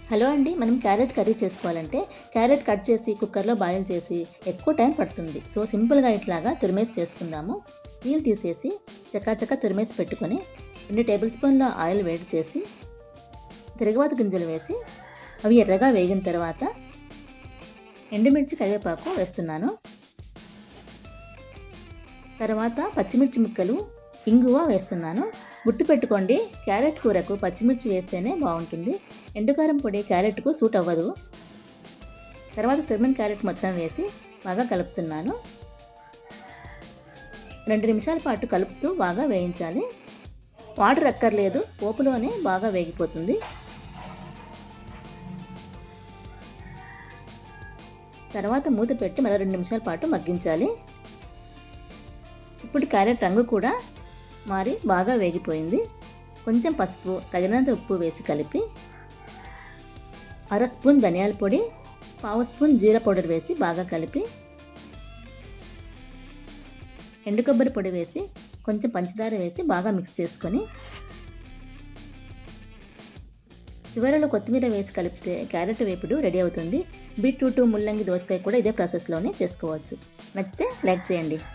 Hello అండి, మనం carrot curry చేసుకోవాలంటే క్యారెట్ కట్ చేసి కుక్కర్లో బాయిల్ చేసి ఎక్కువ టైం పడుతుంది. సో సింపుల్గా ఇట్లాగా తురిమేసి చేసుకుందాము. నీళ్ళు తీసేసి చక్కా తురిమేసి పెట్టుకొని 2 టేబుల్ స్పూన్ల ఆయిల్ వేడి చేసి తిరగవాత గింజలు వేసి అవి ఎర్రగా వేగిన తర్వాత ఎండుమిర్చి కరివేపాకు వేస్తున్నాను. తర్వాత పచ్చిమిర్చి ముక్కలు ఇంగువ వేస్తున్నాను. గుర్తుపెట్టుకోండి, క్యారెట్ కూరకు పచ్చిమిర్చి వేస్తేనే బాగుంటుంది. ఎండుకారం పొడి క్యారెట్కు సూట్ అవ్వదు. తర్వాత తురిమిన క్యారెట్ మొత్తం వేసి బాగా కలుపుతున్నాను. 2 నిమిషాల పాటు కలుపుతూ బాగా వేయించాలి. వాటర్ అక్కర్లేదు, పోపులోనే బాగా వేగిపోతుంది. తర్వాత మూత పెట్టి మరో 2 నిమిషాల పాటు మగ్గించాలి. ఇప్పుడు క్యారెట్ రంగు కూడా మారి బాగా వేగిపోయింది. కొంచెం పసుపు, తగినంత ఉప్పు వేసి కలిపి 1/2 స్పూన్ ధనియాల పొడి, 1/2 స్పూన్ జీరా పౌడర్ వేసి బాగా కలిపి ఎండు కొబ్బరి పొడి వేసి కొంచెం పంచదార వేసి బాగా మిక్స్ చేసుకొని చివరలో కొత్తిమీర వేసి కలిపితే క్యారెట్ వేపుడు రెడీ అవుతుంది. బీట్రూట్, ముల్లంగి, దోసకాయ కూడా ఇదే ప్రాసెస్లోనే చేసుకోవచ్చు. నచ్చితే లైక్ చేయండి.